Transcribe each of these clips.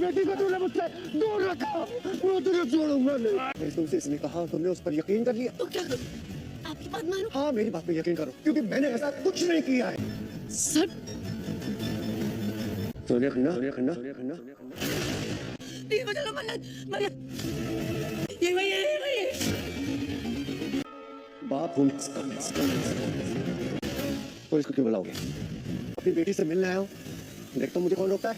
बेटी को तूने मुझसे दूर रखा, वो तुझे छोड़ूंगा नहीं। मैंने तुमसे इसलिए कहा, तुमने उस पर यकीन कर लिया। तो क्या करूं? आपकी बात मानो। हाँ, मेरी बात पे यकीन करो, क्योंकि मैंने ऐसा कुछ नहीं किया है। सर सोनिया खन्ना, सोनिया खन्ना, सोनिया खन्ना। ये चलो मन्नत, ये वही बाप हूँ तो इसको क्यों बुलाओगे? अपनी बेटी से मिलने आया हूँ, देख तो मुझे कौन रोकता है?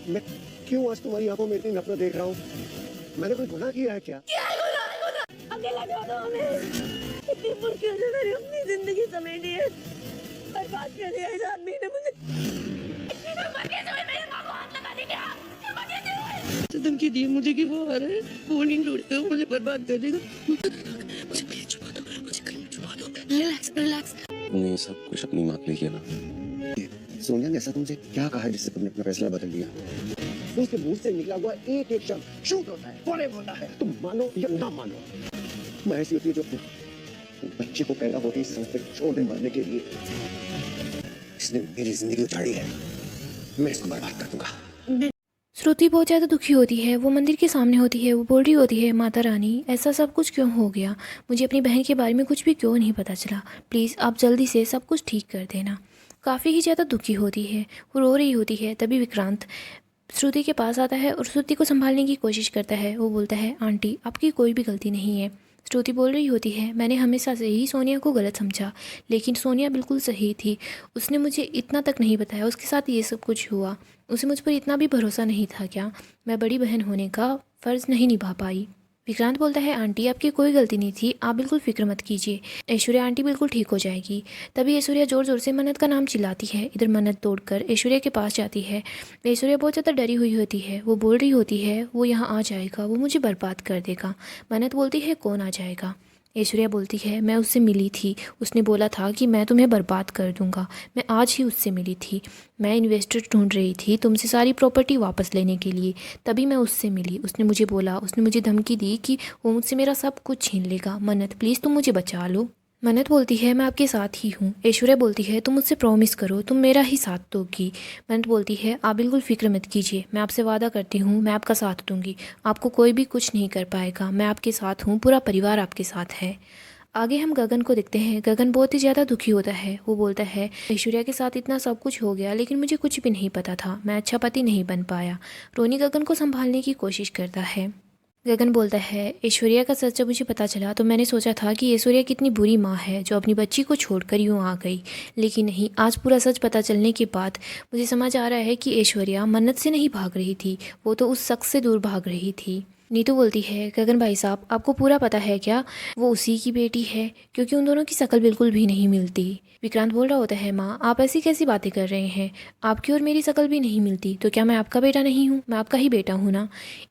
मैं क्यों आज तुम्हारी आंखों में इतनी नफरत देख रहा हूँ? मैंने कोई गुनाह किया है क्या? अकेला छोड़ दो हमें। इतनी मुश्किल से मैंने अपनी जिंदगी समेटी है, बर्बाद कर दिया इस आदमी ने मुझे। धमकी दी मुझे कि वो आ रहा है, वो नहीं ढूंढेगा, मुझे बर्बाद कर देगा। मुझे प्लीज छुपा दो, मुझे कहीं छुपा दो। Relax relax. तुमने ये सब कुछ अपनी माँ के लिए किया ना? सोनिया ने ऐसा तुमसे क्या कहा जिससे तुमने अपना फैसला बदल लिया? उसके मुंह से निकला हुआ एक एक शब्द झूठ होता है, फरेब होता है। तुम मानो या ना मानो, मैं ऐसी होती है जो अपने बच्चे को पैदा होते ही सड़क पे छोड़ दे मरने के लिए। इसने मेरी जिंदगी उजाड़ी है, मैं इसको बर्बाद कर दूंगा। श्रुति बहुत ज़्यादा दुखी होती है। वो मंदिर के सामने होती है, वो बोल रही होती है, माता रानी ऐसा सब कुछ क्यों हो गया? मुझे अपनी बहन के बारे में कुछ भी क्यों नहीं पता चला? प्लीज़ आप जल्दी से सब कुछ ठीक कर देना। काफ़ी ही ज़्यादा दुखी होती है, वो रो रही होती है। तभी विक्रांत श्रुति के पास आता है और श्रुति को संभालने की कोशिश करता है। वो बोलता है, आंटी आपकी कोई भी गलती नहीं है। श्रुति बोल रही होती है, मैंने हमेशा से ही सोनिया को गलत समझा, लेकिन सोनिया बिल्कुल सही थी। उसने मुझे इतना तक नहीं बताया, उसके साथ ये सब कुछ हुआ। उसे मुझ पर इतना भी भरोसा नहीं था क्या? मैं बड़ी बहन होने का फ़र्ज़ नहीं निभा पाई। विक्रांत बोलता है, आंटी आपकी कोई गलती नहीं थी, आप बिल्कुल फिक्र मत कीजिए, ऐश्वर्या आंटी बिल्कुल ठीक हो जाएगी। तभी ऐश्वर्या ज़ोर ज़ोर से मन्नत का नाम चिल्लाती है। इधर मन्नत दौड़कर ऐश्वर्या के पास जाती है। ऐश्वर्या बहुत ज़्यादा डरी हुई होती है। वो बोल रही होती है, वो यहाँ आ जाएगा, वो मुझे बर्बाद कर देगा। मन्नत बोलती है, कौन आ जाएगा? ऐश्वर्या बोलती है, मैं उससे मिली थी, उसने बोला था कि मैं तुम्हें बर्बाद कर दूंगा। मैं आज ही उससे मिली थी, मैं इन्वेस्टर ढूंढ रही थी तुमसे सारी प्रॉपर्टी वापस लेने के लिए, तभी मैं उससे मिली। उसने मुझे बोला, उसने मुझे धमकी दी कि वो मुझसे मेरा सब कुछ छीन लेगा। मन्नत प्लीज़ तुम मुझे बचा लो। मन्नत बोलती है, मैं आपके साथ ही हूँ। ऐश्वर्या बोलती है, तुम मुझसे प्रॉमिस करो, तुम मेरा ही साथ दोगी। मन्नत बोलती है, आप बिल्कुल फिक्र मत कीजिए, मैं आपसे वादा करती हूँ, मैं आपका साथ दूंगी, आपको कोई भी कुछ नहीं कर पाएगा, मैं आपके साथ हूँ, पूरा परिवार आपके साथ है। आगे हम गगन को देखते हैं। गगन बहुत ही ज़्यादा दुखी होता है। वो बोलता है, ऐश्वर्या के साथ इतना सब कुछ हो गया, लेकिन मुझे कुछ भी नहीं पता था, मैं अच्छा पति नहीं बन पाया। रोनी गगन को संभालने की कोशिश करता है। गगन बोलता है, ऐश्वर्या का सच जब मुझे पता चला तो मैंने सोचा था कि ऐश्वर्या कितनी बुरी माँ है जो अपनी बच्ची को छोड़कर यूँ आ गई, लेकिन नहीं, आज पूरा सच पता चलने के बाद मुझे समझ आ रहा है कि ऐश्वर्या मन्नत से नहीं भाग रही थी, वो तो उस शख्स से दूर भाग रही थी। नीतू बोलती है, गगन भाई साहब आपको पूरा पता है क्या, वो उसी की बेटी है? क्योंकि उन दोनों की शक्ल बिल्कुल भी नहीं मिलती। विक्रांत बोल रहा होता है, माँ आप ऐसी कैसी बातें कर रहे हैं, आपकी और मेरी शक्ल भी नहीं मिलती, तो क्या मैं आपका बेटा नहीं हूँ? मैं आपका ही बेटा हूँ ना।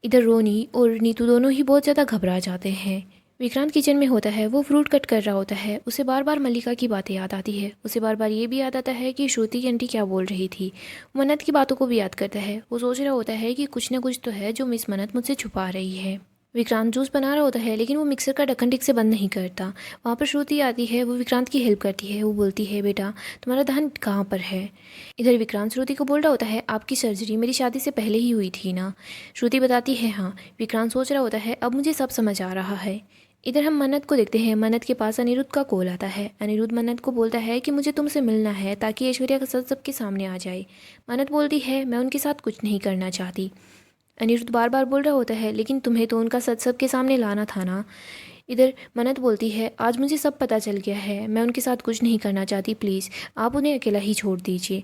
इधर रोनी और नीतू दोनों ही बहुत ज़्यादा घबरा जाते हैं। विक्रांत किचन में होता है, वो फ्रूट कट कर रहा होता है। उसे बार बार मल्लिका की बातें याद आती है। उसे बार बार ये भी याद आता है कि श्रुति की आंटी क्या बोल रही थी। मन्नत की बातों को भी याद करता है। वो सोच रहा होता है कि कुछ ना कुछ तो है जो मिस मन्नत मुझसे छुपा रही है। विक्रांत जूस बना रहा होता है, लेकिन वो मिक्सर का ढक्कन ठीक से बंद नहीं करता। वहाँ पर श्रुति आती है, वो विक्रांत की हेल्प करती है। वो बोलती है, बेटा तुम्हारा धन कहाँ पर है? इधर विक्रांत श्रुति को बोल रहा होता है, आपकी सर्जरी मेरी शादी से पहले ही हुई थी ना? श्रुति बताती है, हाँ। विक्रांत सोच रहा होता है, अब मुझे सब समझ आ रहा है। इधर हम मन्नत को देखते हैं। मन्नत के पास अनिरुद्ध का कॉल आता है। अनिरुद्ध मन्नत को बोलता है कि मुझे तुमसे मिलना है ताकि ऐश्वर्या का सच सबके सामने आ जाए। मन्नत बोलती है, मैं उनके साथ कुछ नहीं करना चाहती। अनिरुद्ध बार बार बोल रहा होता है, लेकिन तुम्हें तो उनका सच सबके सामने लाना था ना। इधर मन्नत बोलती है, आज मुझे सब पता चल गया है, मैं उनके साथ कुछ नहीं करना चाहती, प्लीज़ आप उन्हें अकेला ही छोड़ दीजिए।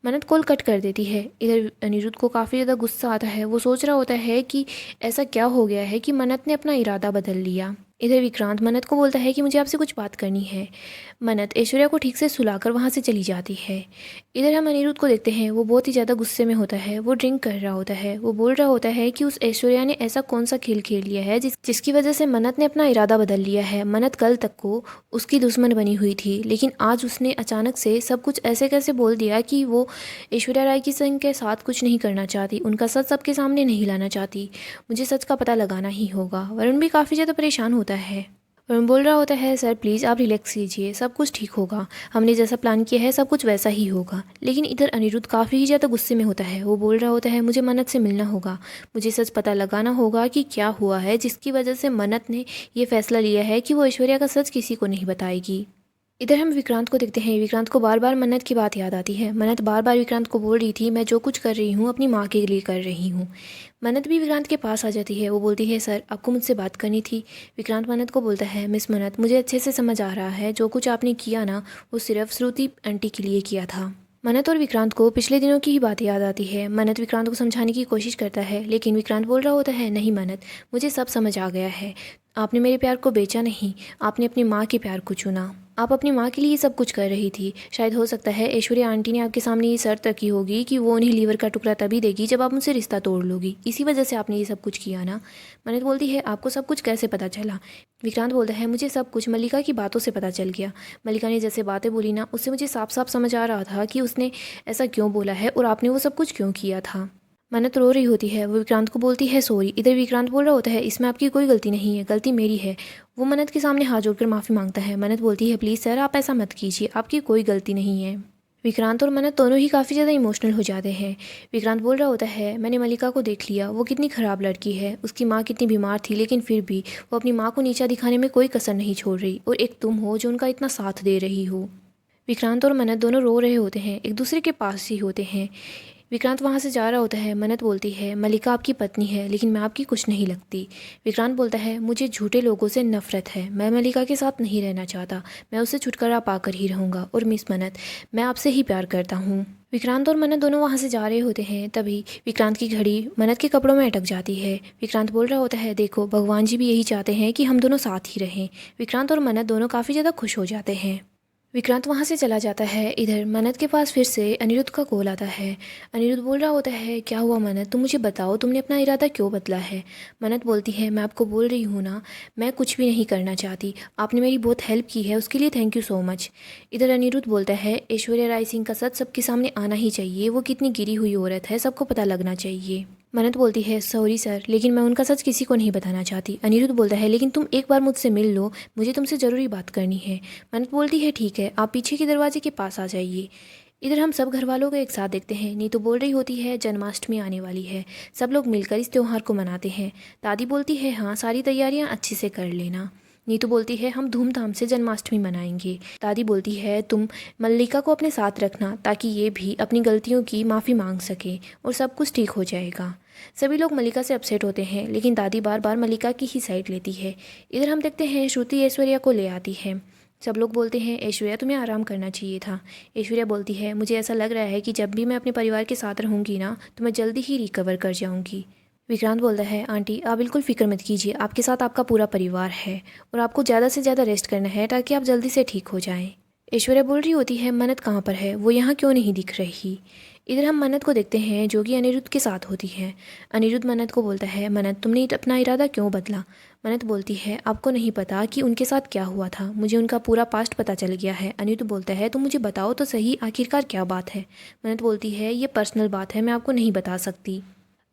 मन्नत कॉल कट कर देती है। इधर अनिरुद्ध को काफ़ी ज़्यादा गुस्सा आता है। वो सोच रहा होता है कि ऐसा क्या हो गया है कि मन्नत ने अपना इरादा बदल लिया। इधर विक्रांत मन्नत को बोलता है कि मुझे आपसे कुछ बात करनी है। मन्नत ऐश्वर्या को ठीक से सुलाकर वहाँ से चली जाती है। इधर हम अनिरुद्ध को देखते हैं। वो बहुत ही ज़्यादा गुस्से में होता है। वो ड्रिंक कर रहा होता है। वो बोल रहा होता है कि उस ऐश्वर्या ने ऐसा कौन सा खेल खेल लिया है जिसकी वजह से मन्नत ने अपना इरादा बदल लिया है। मन्नत कल तक को उसकी दुश्मन बनी हुई थी, लेकिन आज उसने अचानक से सब कुछ ऐसे कैसे बोल दिया कि वो ऐश्वर्या राय की सिंह के साथ कुछ नहीं करना चाहती, उनका सच सबके सामने नहीं लाना चाहती। मुझे सच का पता लगाना ही होगा। वरुण भी काफ़ी ज़्यादा परेशान होता है। वरुण बोल रहा होता है सर प्लीज़ आप रिलैक्स कीजिए, सब कुछ ठीक होगा, हमने जैसा प्लान किया है सब कुछ वैसा ही होगा। लेकिन इधर अनिरुद्ध काफ़ी ही ज़्यादा गुस्से में होता है। वो बोल रहा होता है मुझे मन्नत से मिलना होगा, मुझे सच पता लगाना होगा कि क्या हुआ है जिसकी वजह से मन्नत ने ये फैसला लिया है कि वो ऐश्वर्या का सच किसी को नहीं बताएगी। इधर हम विक्रांत को देखते हैं। विक्रांत को बार बार मन्नत की बात याद आती है। मन्नत बार बार विक्रांत को बोल रही थी मैं जो कुछ कर रही हूँ अपनी माँ के लिए कर रही हूँ। मन्नत भी विक्रांत के पास आ जाती है। वो बोलती है सर आपको मुझसे बात करनी थी। विक्रांत मन्नत को बोलता है मिस मन्नत मुझे अच्छे से समझ आ रहा है जो कुछ आपने किया ना वो सिर्फ श्रुति आंटी के लिए किया था। मन्नत और विक्रांत को पिछले दिनों की ही बात याद आती है। मन्नत विक्रांत को समझाने की कोशिश करता है लेकिन विक्रांत बोल रहा होता है नहीं मन्नत मुझे सब समझ आ गया है, आपने मेरे प्यार को बेचा नहीं, आपने अपनी माँ के प्यार को चुना। आप अपनी माँ के लिए सब कुछ कर रही थी। शायद हो सकता है ऐश्वर्या आंटी ने आपके सामने ये शर्त रखी होगी कि वो उन्हें लीवर का टुकड़ा तभी देगी जब आप मुझसे रिश्ता तोड़ लोगी, इसी वजह से आपने ये सब कुछ किया ना। मन्नत बोलती है आपको सब कुछ कैसे पता चला। विक्रांत बोलता है मुझे सब कुछ मल्लिका की बातों से पता चल गया। मल्लिका ने जैसे बातें बोली ना उससे मुझे साफ साफ समझ आ रहा था कि उसने ऐसा क्यों बोला है और आपने वो सब कुछ क्यों किया था। मन्नत रो रही होती है। वो विक्रांत को बोलती है सॉरी। इधर विक्रांत बोल रहा होता है इसमें आपकी कोई गलती नहीं है, गलती मेरी है। वो मन्नत के सामने हाथ जोड़कर माफ़ी मांगता है। मन्नत बोलती है प्लीज़ सर आप ऐसा मत कीजिए, आपकी कोई गलती नहीं है। विक्रांत और मन्नत दोनों ही काफ़ी ज़्यादा इमोशनल हो जाते हैं। विक्रांत बोल रहा होता है मैंने मल्लिका को देख लिया, वो कितनी ख़राब लड़की है, उसकी माँ कितनी बीमार थी लेकिन फिर भी वो अपनी माँ को नीचा दिखाने में कोई कसर नहीं छोड़ रही और एक तुम हो जो उनका इतना साथ दे रही हो। विक्रांत और मन्नत दोनों रो रहे होते हैं, एक दूसरे के पास ही होते हैं। विक्रांत वहाँ से जा रहा होता है। मन्नत बोलती है मल्लिका आपकी पत्नी है लेकिन मैं आपकी कुछ नहीं लगती। विक्रांत बोलता है मुझे झूठे लोगों से नफरत है, मैं मल्लिका के साथ नहीं रहना चाहता, मैं उससे छुटकारा पाकर ही रहूँगा। और मिस मन्नत मैं आपसे ही प्यार करता हूँ। विक्रांत और मन्नत दोनों वहाँ से जा रहे होते हैं। तभी विक्रांत की घड़ी मन्नत के कपड़ों में अटक जाती है। विक्रांत बोल रहा होता है देखो भगवान जी भी यही चाहते हैं कि हम दोनों साथ ही रहें। विक्रांत और मन्नत दोनों काफ़ी ज़्यादा खुश हो जाते हैं। विक्रांत वहाँ से चला जाता है। इधर मन्नत के पास फिर से अनिरुद्ध का कॉल आता है। अनिरुद्ध बोल रहा होता है क्या हुआ मन्नत, तुम मुझे बताओ तुमने अपना इरादा क्यों बदला है। मन्नत बोलती है मैं आपको बोल रही हूँ ना मैं कुछ भी नहीं करना चाहती, आपने मेरी बहुत हेल्प की है उसके लिए थैंक यू सो मच। इधर अनिरुद्ध बोलता है ऐश्वर्या राय सिंह का सच सबके सामने आना ही चाहिए, वो कितनी गिरी हुई औरत है सबको पता लगना चाहिए। मन्नत बोलती है सॉरी सर लेकिन मैं उनका सच किसी को नहीं बताना चाहती। अनिरुद्ध बोलता है लेकिन तुम एक बार मुझसे मिल लो, मुझे तुमसे ज़रूरी बात करनी है। मन्नत बोलती है ठीक है आप पीछे के दरवाजे के पास आ जाइए। इधर हम सब घर वालों को एक साथ देखते हैं। नीतू बोल रही होती है जन्माष्टमी आने वाली है, सब लोग मिलकर इस त्यौहार को मनाते हैं। दादी बोलती है हाँ सारी तैयारियाँ अच्छे से कर लेना। नीतू बोलती है हम धूमधाम से जन्माष्टमी मनाएंगे। दादी बोलती है तुम मल्लिका को अपने साथ रखना ताकि ये भी अपनी गलतियों की माफ़ी मांग सके और सब कुछ ठीक हो जाएगा। सभी लोग मल्लिका से अपसेट होते हैं लेकिन दादी बार बार मल्लिका की ही साइड लेती है। इधर हम देखते हैं श्रुति ऐश्वर्या को ले आती है। सब लोग बोलते हैं ऐश्वर्या तुम्हें आराम करना चाहिए था। ऐश्वर्या बोलती है मुझे ऐसा लग रहा है कि जब भी मैं अपने परिवार के साथ रहूँगी ना तो मैं जल्दी ही रिकवर कर जाऊँगी। विक्रांत बोलता है आंटी आप बिल्कुल फिक्र मत कीजिए, आपके साथ आपका पूरा परिवार है और आपको ज़्यादा से ज़्यादा रेस्ट करना है ताकि आप जल्दी से ठीक हो जाएं। ऐश्वर्या बोल रही होती है मन्नत कहाँ पर है, वो यहाँ क्यों नहीं दिख रही। इधर हम मन्नत को देखते हैं जो कि अनिरुद्ध के साथ होती है। अनिरुद्ध मन्नत को बोलता है मन्नत तुमने अपना इरादा क्यों बदला। मन्नत बोलती है आपको नहीं पता कि उनके साथ क्या हुआ था, मुझे उनका पूरा पास्ट पता चल गया है। अनिरुद्ध बोलता है तुम मुझे बताओ तो सही आखिरकार क्या बात है। मन्नत बोलती है ये पर्सनल बात है, मैं आपको नहीं बता सकती।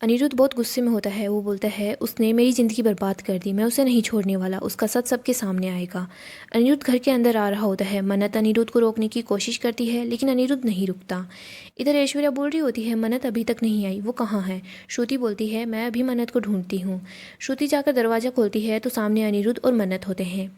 अनिरुद्ध बहुत गुस्से में होता है। वो बोलता है उसने मेरी ज़िंदगी बर्बाद कर दी, मैं उसे नहीं छोड़ने वाला, उसका सच सबके सामने आएगा। अनिरुद्ध घर के अंदर आ रहा होता है। मन्नत अनिरुद्ध को रोकने की कोशिश करती है लेकिन अनिरुद्ध नहीं रुकता। इधर ऐश्वर्या बोल रही होती है मन्नत अभी तक नहीं आई, वो कहाँ है। श्रुति बोलती है मैं अभी मन्नत को ढूंढती हूँ। श्रुति जाकर दरवाज़ा खोलती है तो सामने अनिरुद्ध और मन्नत होते हैं।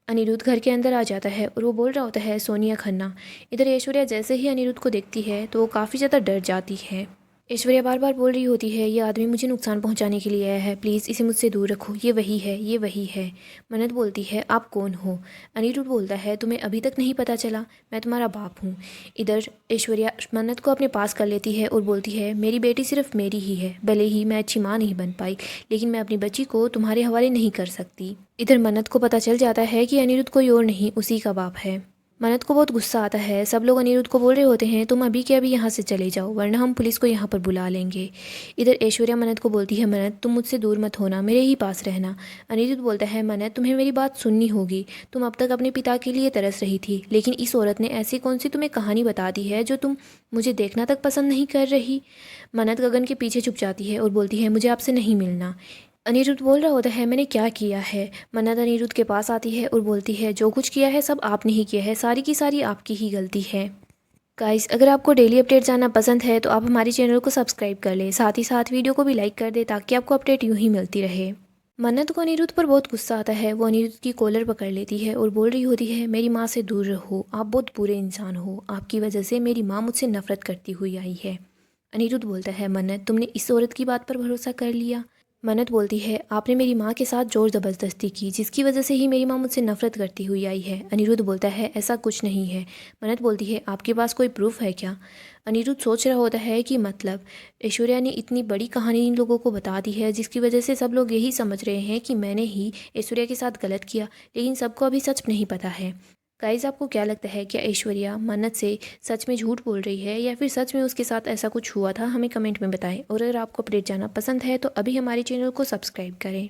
अनिरुद्ध घर के अंदर आ जाता है और वो बोल रहा होता है सोनिया खन्ना। इधर ऐश्वर्या जैसे ही अनिरुद्ध को देखती है तो वो काफ़ी ज़्यादा डर जाती है। ऐश्वर्या बार बार बोल रही होती है ये आदमी मुझे नुकसान पहुंचाने के लिए आया है, प्लीज़ इसे मुझसे दूर रखो, ये वही है ये वही है। मन्नत बोलती है आप कौन हो। अनिरुद्ध बोलता है तुम्हें अभी तक नहीं पता चला, मैं तुम्हारा बाप हूँ। इधर ऐश्वर्या मन्नत को अपने पास कर लेती है और बोलती है मेरी बेटी सिर्फ मेरी ही है, भले ही मैं अच्छी माँ नहीं बन पाई लेकिन मैं अपनी बच्ची को तुम्हारे हवाले नहीं कर सकती। इधर मन्नत को पता चल जाता है कि अनिरुद्ध कोई और नहीं उसी का बाप है। मन्नत को बहुत गुस्सा आता है। सब लोग अनिरुद्ध को बोल रहे होते हैं तुम अभी के अभी यहाँ से चले जाओ वरना हम पुलिस को यहाँ पर बुला लेंगे। इधर ऐश्वर्या मन्नत को बोलती है मन्नत तुम मुझसे दूर मत होना, मेरे ही पास रहना। अनिरुद्ध बोलता है मन्नत तुम्हें मेरी बात सुननी होगी, तुम अब तक अपने पिता के लिए तरस रही थी लेकिन इस औरत ने ऐसी कौन सी तुम्हें कहानी बता दी है जो तुम मुझे देखना तक पसंद नहीं कर रही। मन्नत गगन के पीछे छुप जाती है और बोलती है मुझे आपसे नहीं मिलना। अनिरुद्ध बोल रहा होता है मैंने क्या किया है। मन्नत अनिरुद्ध के पास आती है और बोलती है जो कुछ किया है सब आपने ही किया है, सारी की सारी आपकी ही गलती है। गाइस अगर आपको डेली अपडेट जानना पसंद है तो आप हमारे चैनल को सब्सक्राइब कर लें, साथ ही साथ वीडियो को भी लाइक कर दें ताकि आपको अपडेट यूं ही मिलती रहे। मन्नत को अनिरुद्ध पर बहुत गुस्सा आता है। वो अनिरुद्ध की कॉलर पकड़ लेती है और बोल रही होती है मेरी माँ से दूर रहो, आप बहुत बुरे इंसान हो, आपकी वजह से मेरी माँ मुझसे नफरत करती हुई आई है। अनिरुद्ध बोलता है मन्नत तुमने इस औरत की बात पर भरोसा कर लिया। मन्नत बोलती है आपने मेरी माँ के साथ जोर ज़बरदस्ती की जिसकी वजह से ही मेरी माँ मुझसे नफरत करती हुई आई है। अनिरुद्ध बोलता है ऐसा कुछ नहीं है। मन्नत बोलती है आपके पास कोई प्रूफ है क्या। अनिरुद्ध सोच रहा होता है कि मतलब ऐश्वर्या ने इतनी बड़ी कहानी इन लोगों को बता दी है जिसकी वजह से सब लोग यही समझ रहे हैं कि मैंने ही ऐश्वर्या के साथ गलत किया, लेकिन सबको अभी सच नहीं पता है। गाइज आपको क्या लगता है, क्या ऐश्वर्या मन्नत से सच में झूठ बोल रही है या फिर सच में उसके साथ ऐसा कुछ हुआ था, हमें कमेंट में बताएं। और अगर आपको अपडेट जानना पसंद है तो अभी हमारे चैनल को सब्सक्राइब करें।